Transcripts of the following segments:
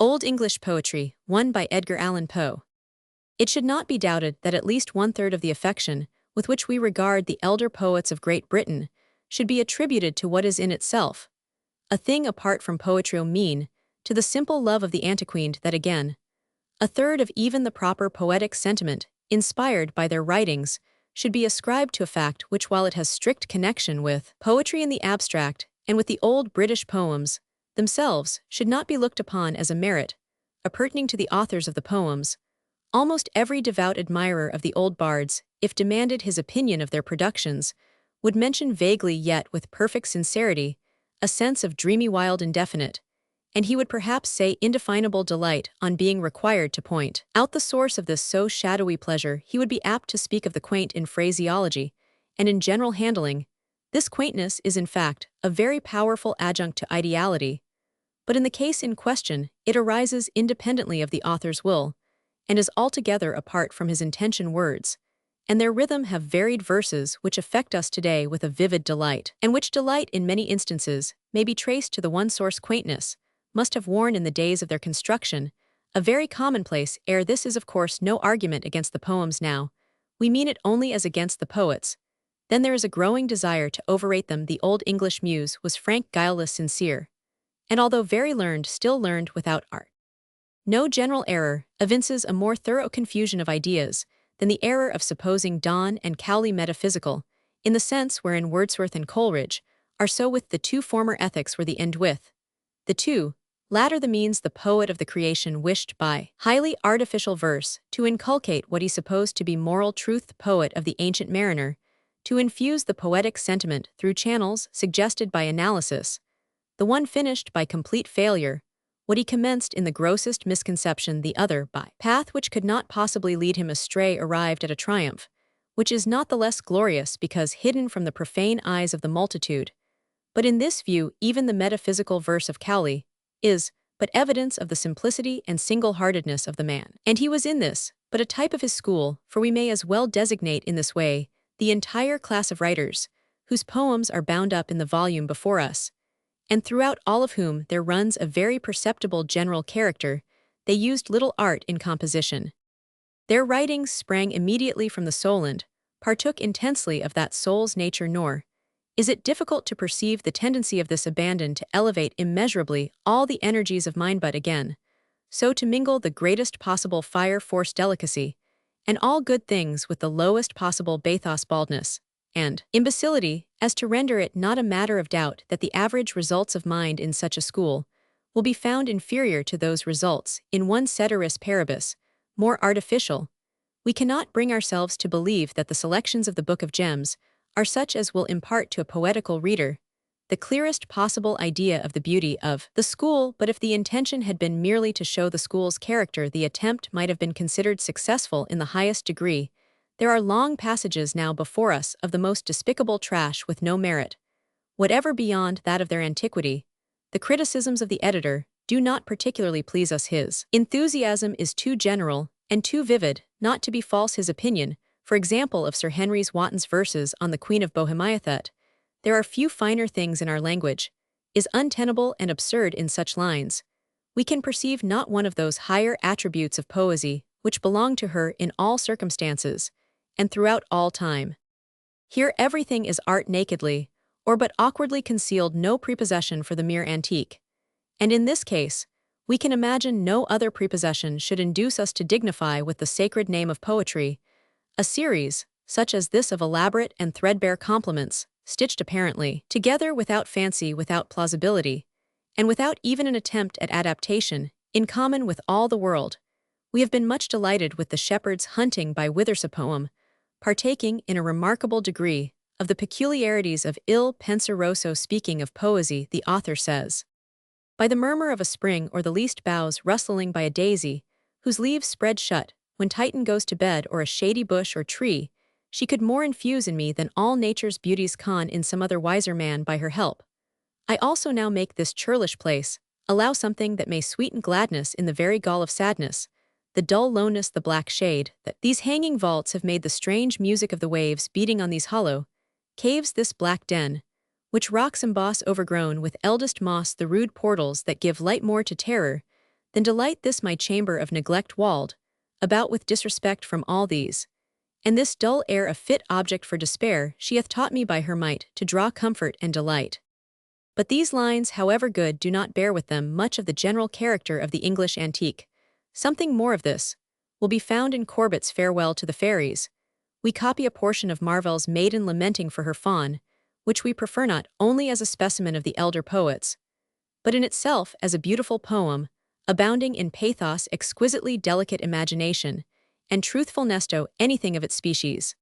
Old English Poetry, one by Edgar Allan Poe. It should not be doubted that at least one-third of the affection with which we regard the elder poets of Great Britain should be attributed to what is in itself a thing apart from poetry mean, to the simple love of the antiquated that again, a third of even the proper poetic sentiment, inspired by their writings, should be ascribed to a fact which, while it has strict connection with poetry in the abstract and with the old British poems themselves, should not be looked upon as a merit, appertaining to the authors of the poems. Almost every devout admirer of the old bards, if demanded his opinion of their productions, would mention vaguely yet with perfect sincerity a sense of dreamy wild indefinite, and he would perhaps say indefinable delight on being required to point out the source of this so shadowy pleasure. He would be apt to speak of the quaint in phraseology, and in general handling. This quaintness is in fact a very powerful adjunct to ideality, but in the case in question it arises independently of the author's will, and is altogether apart from his intention words, and their rhythm have varied verses which affect us today with a vivid delight, and which delight in many instances may be traced to the one source quaintness must have worn in the days of their construction, a very commonplace ere this is of course no argument against the poems now, we mean it only as against the poets. Then there is a growing desire to overrate them. The old English muse was frank, guileless, sincere, and although very learned, still learned without art. No general error evinces a more thorough confusion of ideas than the error of supposing Donne and Cowley metaphysical, in the sense wherein Wordsworth and Coleridge are so with the two former ethics were the end with the two latter the means. The poet of the creation wished by highly artificial verse to inculcate what he supposed to be moral truth. The poet of the ancient mariner to infuse the poetic sentiment through channels suggested by analysis. The one finished by complete failure what he commenced in the grossest misconception, the other by path which could not possibly lead him astray arrived at a triumph, which is not the less glorious because hidden from the profane eyes of the multitude. But in this view even the metaphysical verse of Cowley is but evidence of the simplicity and single-heartedness of the man. And he was in this but a type of his school, for we may as well designate in this way the entire class of writers, whose poems are bound up in the volume before us, and throughout all of whom there runs a very perceptible general character. They used little art in composition. Their writings sprang immediately from the soul and partook intensely of that soul's nature, nor is it difficult to perceive the tendency of this abandon to elevate immeasurably all the energies of mind, but again, so to mingle the greatest possible fire, force, delicacy, and all good things with the lowest possible bathos, baldness, and imbecility, as to render it not a matter of doubt that the average results of mind in such a school will be found inferior to those results in one ceteris paribus, more artificial. We cannot bring ourselves to believe that the selections of the Book of Gems are such as will impart to a poetical reader the clearest possible idea of the beauty of the school, but if the intention had been merely to show the school's character, the attempt might have been considered successful in the highest degree. There are long passages now before us of the most despicable trash with no merit whatever beyond that of their antiquity. The criticisms of the editor do not particularly please us. His enthusiasm is too general and too vivid not to be false. His opinion, for example, of Sir Henry Wotton's verses on the Queen of Bohemia, that there are few finer things in our language, is untenable and absurd. In such lines we can perceive not one of those higher attributes of poesy which belong to her in all circumstances and throughout all time. Here everything is art nakedly, or but awkwardly concealed, no prepossession for the mere antique. And in this case, we can imagine no other prepossession should induce us to dignify with the sacred name of poetry a series, such as this, of elaborate and threadbare compliments, stitched apparently together without fancy, without plausibility, and without even an attempt at adaptation, in common with all the world. We have been much delighted with the Shepherd's Hunting by Wither's poem, partaking in a remarkable degree of the peculiarities of Il Penseroso. Speaking of poesy, the author says, by the murmur of a spring, or the least boughs rustling by a daisy, whose leaves spread shut, when Titan goes to bed, or a shady bush or tree, she could more infuse in me than all nature's beauties can in some other wiser man by her help. I also now make this churlish place allow something that may sweeten gladness in the very gall of sadness, the dull lowness, the black shade, that these hanging vaults have made the strange music of the waves beating on these hollow caves, this black den, which rocks emboss overgrown with eldest moss, the rude portals that give light more to terror Then delight this my chamber of neglect walled, about with disrespect from all these. And this dull air a fit object for despair, she hath taught me by her might to draw comfort and delight. But these lines, however good, do not bear with them much of the general character of the English antique. Something more of this will be found in Corbett's Farewell to the Fairies. We copy a portion of Marvell's Maiden lamenting for her fawn, which we prefer not only as a specimen of the elder poets, but in itself as a beautiful poem, abounding in pathos, exquisitely delicate imagination, and truthfulness to anything of its species.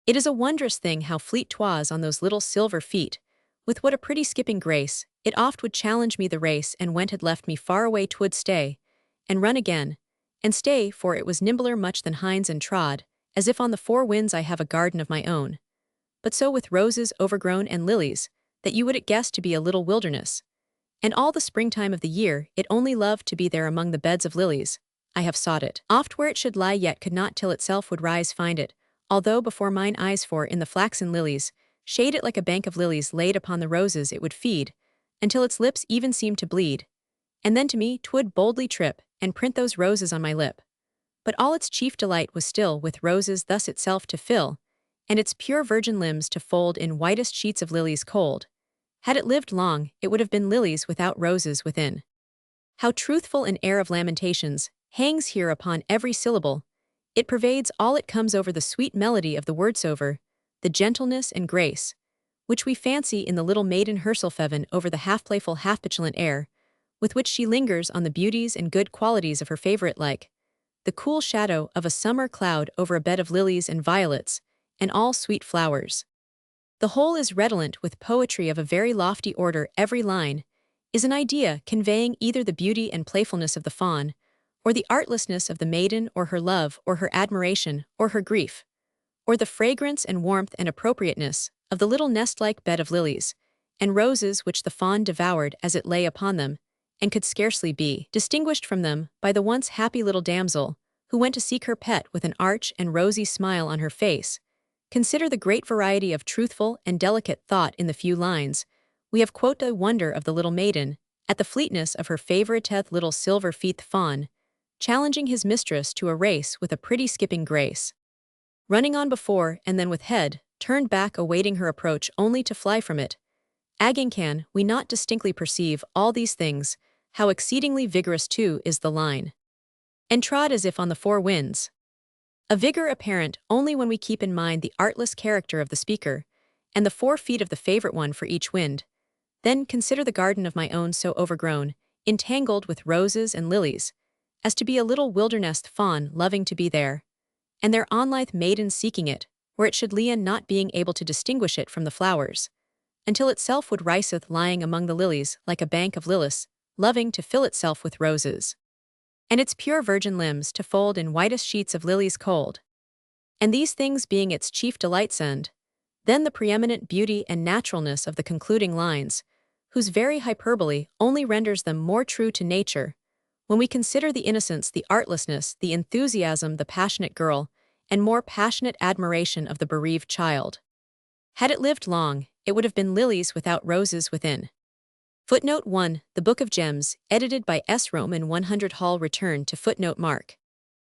It is a wondrous thing how fleet 'twas on those little silver feet, with what a pretty skipping grace, it oft would challenge me the race, and when had left me far away 'twould stay, and run again, and stay, for it was nimbler much than hinds and trod, as if on the four winds I have a garden of my own. But so with roses overgrown and lilies, that you would it guess to be a little wilderness. And all the springtime of the year, it only loved to be there among the beds of lilies. I have sought it oft where it should lie, yet could not till itself would rise find it, although before mine eyes for in the flaxen lilies, shade it like a bank of lilies laid upon the roses it would feed, until its lips even seemed to bleed. And then to me 'twould boldly trip, and print those roses on my lip. But all its chief delight was still with roses thus itself to fill, and its pure virgin limbs to fold in whitest sheets of lilies cold. Had it lived long, it would have been lilies without roses within. How truthful an air of lamentations hangs here upon every syllable! It pervades all, it comes over the sweet melody of the wordsover, the gentleness and grace, which we fancy in the little maiden Herselfeven over the half-playful, half-petulant air, with which she lingers on the beauties and good qualities of her favorite, like the cool shadow of a summer cloud over a bed of lilies and violets, and all sweet flowers. The whole is redolent with poetry of a very lofty order. Every line is an idea conveying either the beauty and playfulness of the fawn, or the artlessness of the maiden, or her love, or her admiration, or her grief, or the fragrance and warmth and appropriateness of the little nest-like bed of lilies and roses which the fawn devoured as it lay upon them, and could scarcely be distinguished from them by the once happy little damsel who went to seek her pet with an arch and rosy smile on her face. Consider the great variety of truthful and delicate thought in the few lines. We have quote the wonder of the little maiden, at the fleetness of her favoriteth little silver-feet fawn, challenging his mistress to a race with a pretty skipping grace, running on before and then with head turned back awaiting her approach only to fly from it. Agging can we not distinctly perceive all these things, how exceedingly vigorous too is the line, and trod as if on the four winds. A vigor apparent only when we keep in mind the artless character of the speaker, and the 4 feet of the favorite one for each wind. Then consider the garden of my own so overgrown, entangled with roses and lilies, as to be a little wilderness fawn loving to be there, and their onlithe maidens seeking it, where it should lian not being able to distinguish it from the flowers, until itself would riseth lying among the lilies like a bank of lilies, loving to fill itself with roses, and its pure virgin limbs to fold in whitest sheets of lilies cold. And these things being its chief delights, and then the preeminent beauty and naturalness of the concluding lines, whose very hyperbole only renders them more true to nature, when we consider the innocence, the artlessness, the enthusiasm, the passionate girl, and more passionate admiration of the bereaved child. Had it lived long, it would have been lilies without roses within. Footnote 1. The Book of Gems, edited by S. Rome in 100 Hall. Return to footnote mark.